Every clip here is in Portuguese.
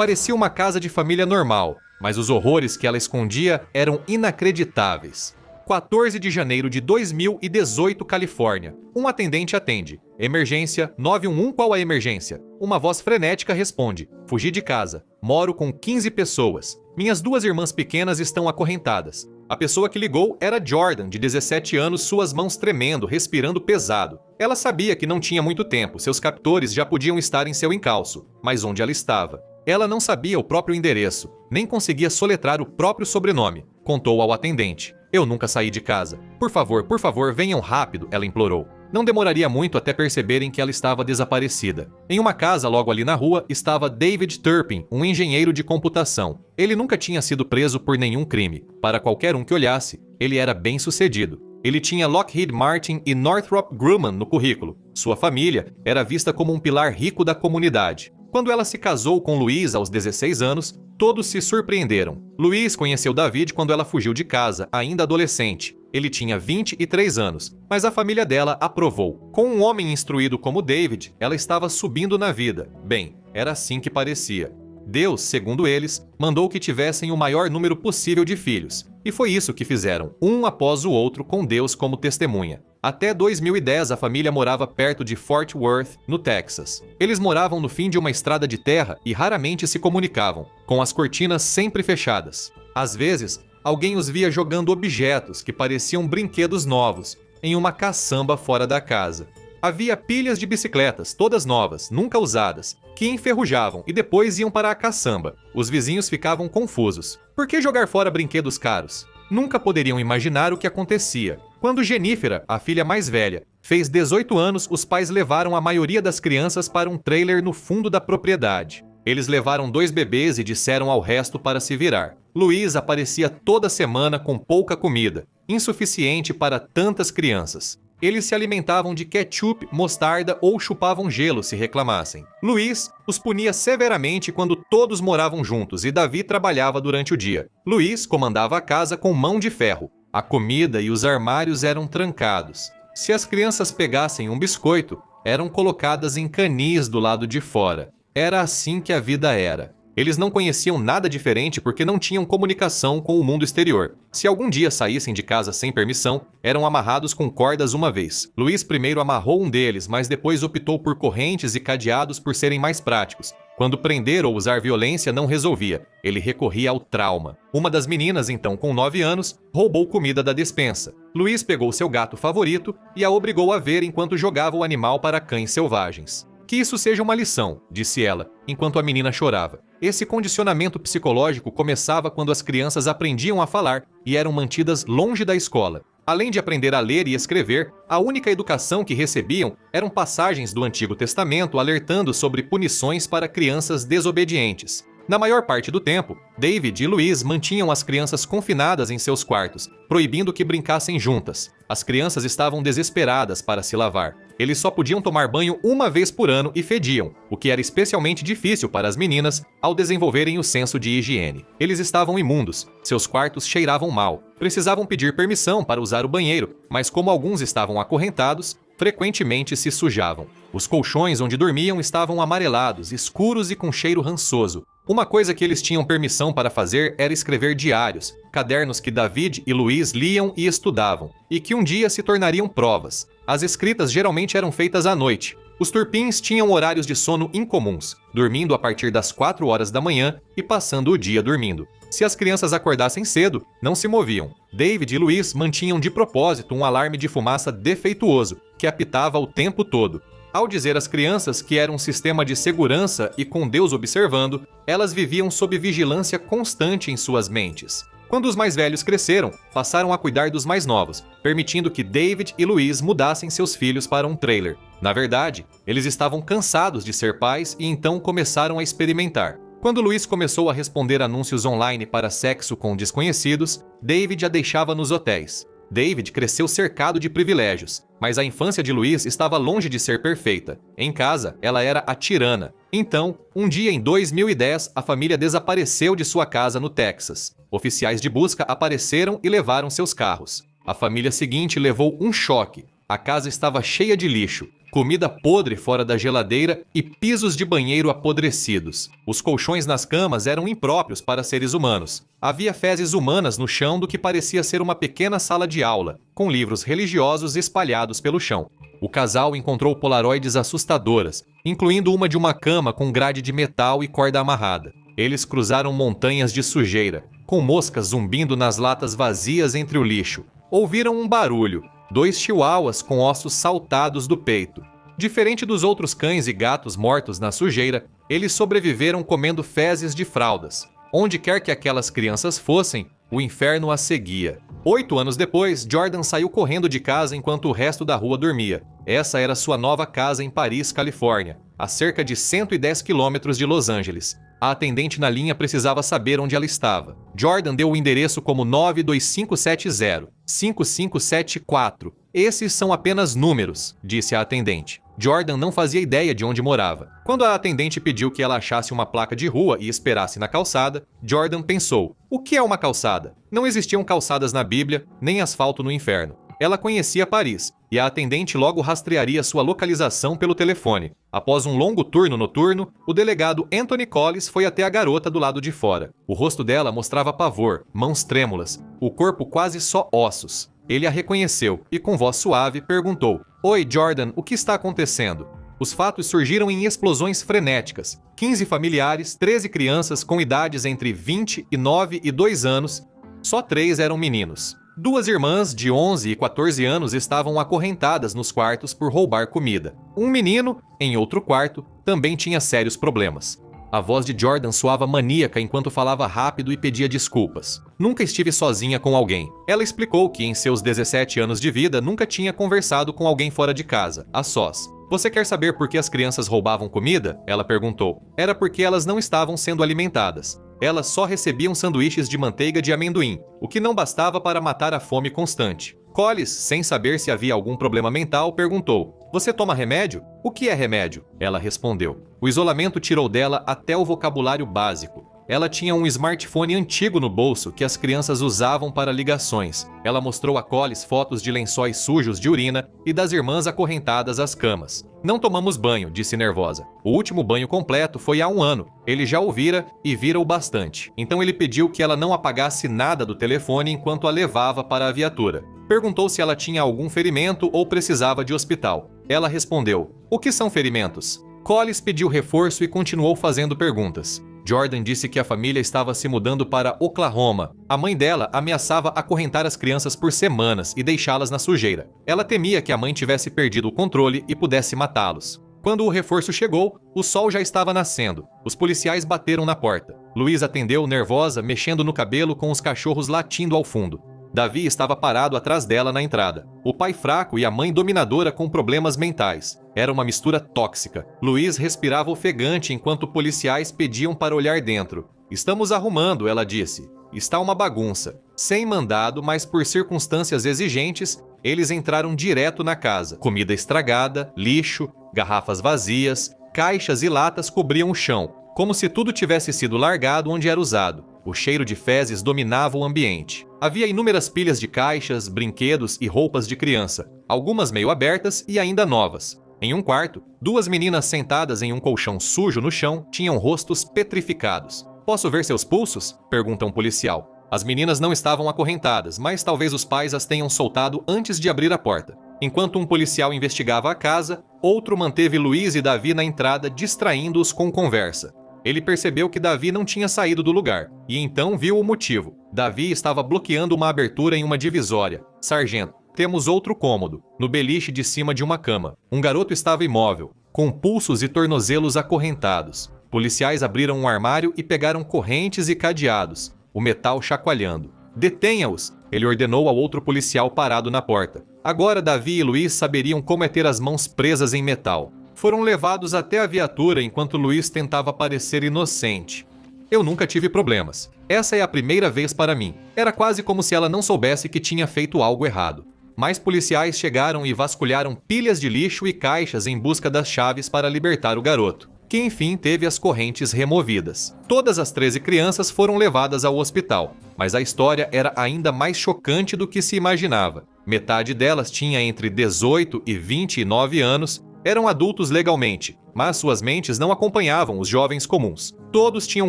Parecia uma casa de família normal, mas os horrores que ela escondia eram inacreditáveis. 14 de janeiro de 2018, Califórnia. Um atendente atende. Emergência 911, qual a emergência? Uma voz frenética responde. Fugi de casa. Moro com 15 pessoas. Minhas 2 irmãs pequenas estão acorrentadas. A pessoa que ligou era Jordan, de 17 anos, suas mãos tremendo, respirando pesado. Ela sabia que não tinha muito tempo, seus captores já podiam estar em seu encalço. Mas onde ela estava? Ela não sabia o próprio endereço, nem conseguia soletrar o próprio sobrenome. Contou ao atendente. Eu nunca saí de casa. Por favor, venham rápido, ela implorou. Não demoraria muito até perceberem que ela estava desaparecida. Em uma casa logo ali na rua estava David Turpin, um engenheiro de computação. Ele nunca tinha sido preso por nenhum crime. Para qualquer um que olhasse, ele era bem-sucedido. Ele tinha Lockheed Martin e Northrop Grumman no currículo. Sua família era vista como um pilar rico da comunidade. Quando ela se casou com Luiz aos 16 anos, todos se surpreenderam. Luiz conheceu David quando ela fugiu de casa, ainda adolescente. Ele tinha 23 anos, mas a família dela aprovou. Com um homem instruído como David, ela estava subindo na vida. Bem, era assim que parecia. Deus, segundo eles, mandou que tivessem o maior número possível de filhos. E foi isso que fizeram, um após o outro, com Deus como testemunha. Até 2010, a família morava perto de Fort Worth, no Texas. Eles moravam no fim de uma estrada de terra e raramente se comunicavam, com as cortinas sempre fechadas. Às vezes, alguém os via jogando objetos que pareciam brinquedos novos em uma caçamba fora da casa. Havia pilhas de bicicletas, todas novas, nunca usadas, que enferrujavam e depois iam para a caçamba. Os vizinhos ficavam confusos. Por que jogar fora brinquedos caros? Nunca poderiam imaginar o que acontecia. Quando Jennifer, a filha mais velha, fez 18 anos, os pais levaram a maioria das crianças para um trailer no fundo da propriedade. Eles levaram 2 bebês e disseram ao resto para se virar. Luiz aparecia toda semana com pouca comida, insuficiente para tantas crianças. Eles se alimentavam de ketchup, mostarda ou chupavam gelo se reclamassem. Luiz os punia severamente quando todos moravam juntos e Davi trabalhava durante o dia. Luiz comandava a casa com mão de ferro. A comida e os armários eram trancados. Se as crianças pegassem um biscoito, eram colocadas em canis do lado de fora. Era assim que a vida era. Eles não conheciam nada diferente porque não tinham comunicação com o mundo exterior. Se algum dia saíssem de casa sem permissão, eram amarrados com cordas uma vez. Luiz primeiro amarrou um deles, mas depois optou por correntes e cadeados por serem mais práticos. Quando prender ou usar violência não resolvia, ele recorria ao trauma. Uma das meninas, então com 9 anos, roubou comida da despensa. Luiz pegou seu gato favorito e a obrigou a ver enquanto jogava o animal para cães selvagens. Que isso seja uma lição, disse ela, enquanto a menina chorava. Esse condicionamento psicológico começava quando as crianças aprendiam a falar e eram mantidas longe da escola. Além de aprender a ler e escrever, a única educação que recebiam eram passagens do Antigo Testamento alertando sobre punições para crianças desobedientes. Na maior parte do tempo, David e Luiz mantinham as crianças confinadas em seus quartos, proibindo que brincassem juntas. As crianças estavam desesperadas para se lavar. Eles só podiam tomar banho uma vez por ano e fediam, o que era especialmente difícil para as meninas ao desenvolverem o senso de higiene. Eles estavam imundos, seus quartos cheiravam mal, precisavam pedir permissão para usar o banheiro, mas como alguns estavam acorrentados, frequentemente se sujavam. Os colchões onde dormiam estavam amarelados, escuros e com cheiro rançoso. Uma coisa que eles tinham permissão para fazer era escrever diários, cadernos que David e Luiz liam e estudavam, e que um dia se tornariam provas. As escritas geralmente eram feitas à noite. Os Turpins tinham horários de sono incomuns, dormindo a partir das 4 horas da manhã e passando o dia dormindo. Se as crianças acordassem cedo, não se moviam. David e Luiz mantinham de propósito um alarme de fumaça defeituoso, que apitava o tempo todo. Ao dizer às crianças que era um sistema de segurança e com Deus observando, elas viviam sob vigilância constante em suas mentes. Quando os mais velhos cresceram, passaram a cuidar dos mais novos, permitindo que David e Luiz mudassem seus filhos para um trailer. Na verdade, eles estavam cansados de ser pais e então começaram a experimentar. Quando Luiz começou a responder anúncios online para sexo com desconhecidos, David a deixava nos hotéis. David cresceu cercado de privilégios, mas a infância de Luiz estava longe de ser perfeita. Em casa, ela era a tirana. Então, um dia em 2010, a família desapareceu de sua casa no Texas. Oficiais de busca apareceram e levaram seus carros. A família seguinte levou um choque. A casa estava cheia de lixo. comida podre fora da geladeira e pisos de banheiro apodrecidos. Os colchões nas camas eram impróprios para seres humanos. Havia fezes humanas no chão do que parecia ser uma pequena sala de aula, com livros religiosos espalhados pelo chão. O casal encontrou polaroides assustadoras, incluindo uma de uma cama com grade de metal e corda amarrada. Eles cruzaram montanhas de sujeira, com moscas zumbindo nas latas vazias entre o lixo. Ouviram um barulho. 2 chihuahuas com ossos saltados do peito. Diferente dos outros cães e gatos mortos na sujeira, eles sobreviveram comendo fezes de fraldas. Onde quer que aquelas crianças fossem, o inferno as seguia. 8 anos depois, Jordan saiu correndo de casa enquanto o resto da rua dormia. Essa era sua nova casa em Paris, Califórnia, a cerca de 110 quilômetros de Los Angeles. A atendente na linha precisava saber onde ela estava. Jordan deu o endereço como 92570-5574. Esses são apenas números, disse a atendente. Jordan não fazia ideia de onde morava. Quando a atendente pediu que ela achasse uma placa de rua e esperasse na calçada, Jordan pensou: o que é uma calçada? Não existiam calçadas na Bíblia, nem asfalto no inferno. Ela conhecia Paris, e a atendente logo rastrearia sua localização pelo telefone. Após um longo turno noturno, o delegado Anthony Collis foi até a garota do lado de fora. O rosto dela mostrava pavor, mãos trêmulas, o corpo quase só ossos. Ele a reconheceu e, com voz suave, perguntou: "Oi, Jordan, o que está acontecendo?" Os fatos surgiram em explosões frenéticas. 15 familiares, 13 crianças com idades entre 20 e 9 e 2 anos. Só 3 eram meninos. 2 irmãs de 11 e 14 anos estavam acorrentadas nos quartos por roubar comida. Um menino, em outro quarto, também tinha sérios problemas. A voz de Jordan soava maníaca enquanto falava rápido e pedia desculpas. Nunca estive sozinha com alguém. Ela explicou que em seus 17 anos de vida nunca tinha conversado com alguém fora de casa, a sós. "Você quer saber por que as crianças roubavam comida?" Ela perguntou. Era porque elas não estavam sendo alimentadas. Elas só recebiam sanduíches de manteiga de amendoim, o que não bastava para matar a fome constante. Collis, sem saber se havia algum problema mental, perguntou: "Você toma remédio?" "O que é remédio?" Ela respondeu. O isolamento tirou dela até o vocabulário básico. Ela tinha um smartphone antigo no bolso que as crianças usavam para ligações. Ela mostrou a Collis fotos de lençóis sujos de urina e das irmãs acorrentadas às camas. "Não tomamos banho", disse nervosa. "O último banho completo foi há 1 ano. Ele já o vira e vira-o bastante. Então ele pediu que ela não apagasse nada do telefone enquanto a levava para a viatura. Perguntou se ela tinha algum ferimento ou precisava de hospital. Ela respondeu: "O que são ferimentos?" Collis pediu reforço e continuou fazendo perguntas. Jordan disse que a família estava se mudando para Oklahoma. A mãe dela ameaçava acorrentar as crianças por semanas e deixá-las na sujeira. Ela temia que a mãe tivesse perdido o controle e pudesse matá-los. Quando o reforço chegou, o sol já estava nascendo. Os policiais bateram na porta. Louise atendeu nervosa, mexendo no cabelo com os cachorros latindo ao fundo. Davi estava parado atrás dela na entrada. O pai fraco e a mãe dominadora com problemas mentais. Era uma mistura tóxica. Louise respirava ofegante enquanto policiais pediam para olhar dentro. "Estamos arrumando", ela disse. "Está uma bagunça." Sem mandado, mas por circunstâncias exigentes, eles entraram direto na casa. Comida estragada, lixo, garrafas vazias, caixas e latas cobriam o chão, como se tudo tivesse sido largado onde era usado. O cheiro de fezes dominava o ambiente. Havia inúmeras pilhas de caixas, brinquedos e roupas de criança, algumas meio abertas e ainda novas. Em um quarto, 2 meninas sentadas em um colchão sujo no chão tinham rostos petrificados. "Posso ver seus pulsos?" pergunta um policial. As meninas não estavam acorrentadas, mas talvez os pais as tenham soltado antes de abrir a porta. Enquanto um policial investigava a casa, outro manteve Louise e Davi na entrada, distraindo-os com conversa. Ele percebeu que Davi não tinha saído do lugar, e então viu o motivo. Davi estava bloqueando uma abertura em uma divisória. "Sargento, temos outro cômodo, no beliche de cima de uma cama. Um garoto estava imóvel, com pulsos e tornozelos acorrentados. Policiais abriram um armário e pegaram correntes e cadeados, o metal chacoalhando. "Detenha-os", ele ordenou ao outro policial parado na porta. Agora Davi e Luiz saberiam como é ter as mãos presas em metal. Foram levados até a viatura enquanto Luiz tentava parecer inocente. "Eu nunca tive problemas. Essa é a primeira vez para mim." Era quase como se ela não soubesse que tinha feito algo errado. Mais policiais chegaram e vasculharam pilhas de lixo e caixas em busca das chaves para libertar o garoto, que enfim teve as correntes removidas. Todas as 13 crianças foram levadas ao hospital, mas a história era ainda mais chocante do que se imaginava. Metade delas tinha entre 18 e 29 anos, Eram adultos legalmente, mas suas mentes não acompanhavam os jovens comuns. Todos tinham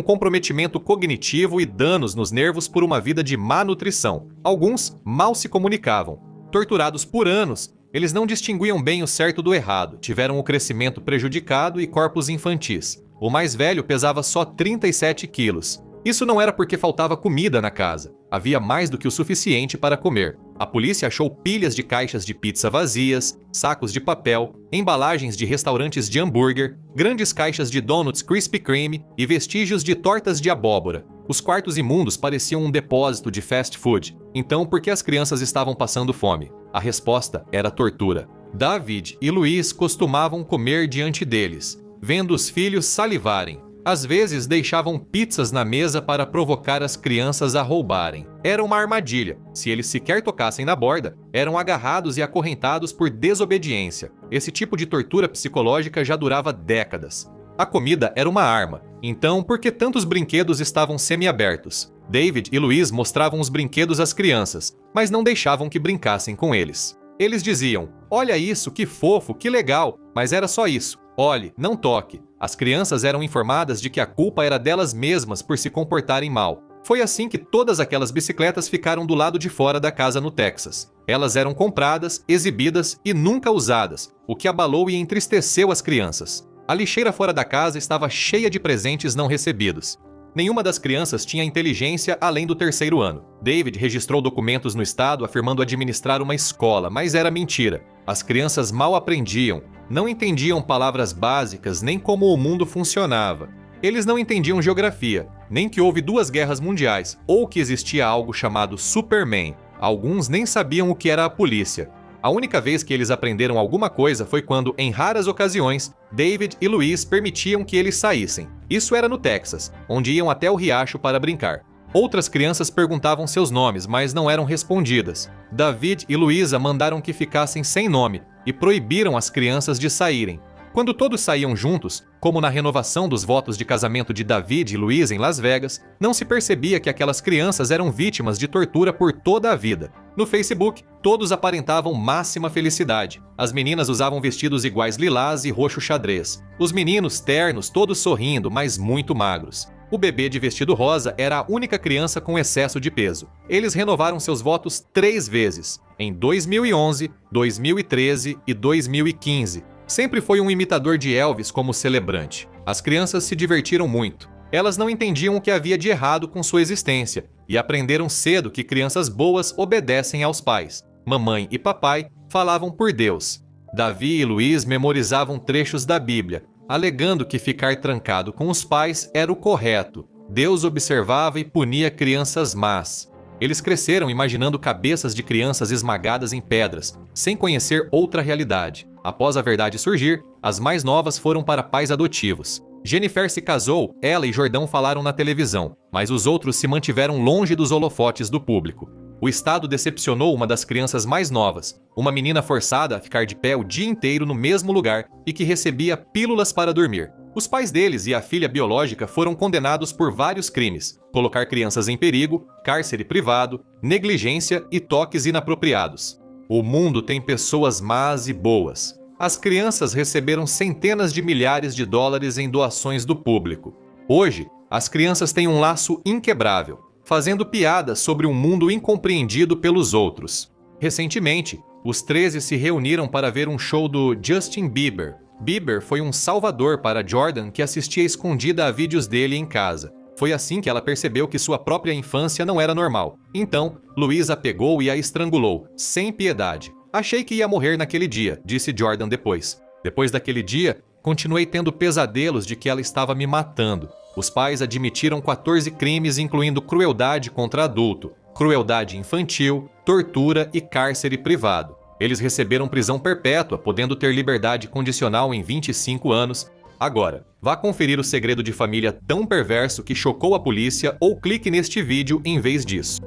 comprometimento cognitivo e danos nos nervos por uma vida de má nutrição. Alguns mal se comunicavam. Torturados por anos, eles não distinguiam bem o certo do errado, tiveram o crescimento prejudicado e corpos infantis. O mais velho pesava só 37 quilos. Isso não era porque faltava comida na casa. Havia mais do que o suficiente para comer. A polícia achou pilhas de caixas de pizza vazias, sacos de papel, embalagens de restaurantes de hambúrguer, grandes caixas de donuts Krispy Kreme e vestígios de tortas de abóbora. Os quartos imundos pareciam um depósito de fast food. Então, por que as crianças estavam passando fome? A resposta era tortura. David e Luiz costumavam comer diante deles, vendo os filhos salivarem. Às vezes deixavam pizzas na mesa para provocar as crianças a roubarem. Era uma armadilha. Se eles sequer tocassem na borda, eram agarrados e acorrentados por desobediência. Esse tipo de tortura psicológica já durava décadas. A comida era uma arma. Então, por que tantos brinquedos estavam semi-abertos? David e Luiz mostravam os brinquedos às crianças, mas não deixavam que brincassem com eles. Eles diziam: "Olha isso, que fofo, que legal", mas era só isso. "Olhe, não toque." As crianças eram informadas de que a culpa era delas mesmas por se comportarem mal. Foi assim que todas aquelas bicicletas ficaram do lado de fora da casa no Texas. Elas eram compradas, exibidas e nunca usadas, o que abalou e entristeceu as crianças. A lixeira fora da casa estava cheia de presentes não recebidos. Nenhuma das crianças tinha inteligência além do 3º ano. David registrou documentos no estado afirmando administrar uma escola, mas era mentira. As crianças mal aprendiam, não entendiam palavras básicas nem como o mundo funcionava. Eles não entendiam geografia, nem que houve 2 guerras mundiais, ou que existia algo chamado Superman. Alguns nem sabiam o que era a polícia. A única vez que eles aprenderam alguma coisa foi quando, em raras ocasiões, David e Luiz permitiam que eles saíssem. Isso era no Texas, onde iam até o riacho para brincar. Outras crianças perguntavam seus nomes, mas não eram respondidas. David e Luísa mandaram que ficassem sem nome e proibiram as crianças de saírem. Quando todos saíam juntos, como na renovação dos votos de casamento de David e Luísa em Las Vegas, não se percebia que aquelas crianças eram vítimas de tortura por toda a vida. No Facebook, todos aparentavam máxima felicidade. As meninas usavam vestidos iguais lilás e roxo xadrez. Os meninos ternos, todos sorrindo, mas muito magros. O bebê de vestido rosa era a única criança com excesso de peso. Eles renovaram seus votos 3 vezes, em 2011, 2013 e 2015. Sempre foi um imitador de Elvis como celebrante. As crianças se divertiram muito. Elas não entendiam o que havia de errado com sua existência e aprenderam cedo que crianças boas obedecem aos pais. Mamãe e papai falavam por Deus. Davi e Luiz memorizavam trechos da Bíblia, alegando que ficar trancado com os pais era o correto. Deus observava e punia crianças más. Eles cresceram imaginando cabeças de crianças esmagadas em pedras, sem conhecer outra realidade. Após a verdade surgir, as mais novas foram para pais adotivos. Jennifer se casou, ela e Jordão falaram na televisão, mas os outros se mantiveram longe dos holofotes do público. O estado decepcionou uma das crianças mais novas, uma menina forçada a ficar de pé o dia inteiro no mesmo lugar e que recebia pílulas para dormir. Os pais deles e a filha biológica foram condenados por vários crimes: colocar crianças em perigo, cárcere privado, negligência e toques inapropriados. O mundo tem pessoas más e boas. As crianças receberam centenas de milhares de dólares em doações do público. Hoje, as crianças têm um laço inquebrável, fazendo piadas sobre um mundo incompreendido pelos outros. Recentemente, os 13 se reuniram para ver um show do Justin Bieber. Bieber foi um salvador para Jordan, que assistia escondida a vídeos dele em casa. Foi assim que ela percebeu que sua própria infância não era normal. Então, Luísa a pegou e a estrangulou, sem piedade. "Achei que ia morrer naquele dia", disse Jordan depois. "Depois daquele dia, continuei tendo pesadelos de que ela estava me matando." Os pais admitiram 14 crimes, incluindo crueldade contra adulto, crueldade infantil, tortura e cárcere privado. Eles receberam prisão perpétua, podendo ter liberdade condicional em 25 anos. Agora, vá conferir o segredo de família tão perverso que chocou a polícia ou clique neste vídeo em vez disso.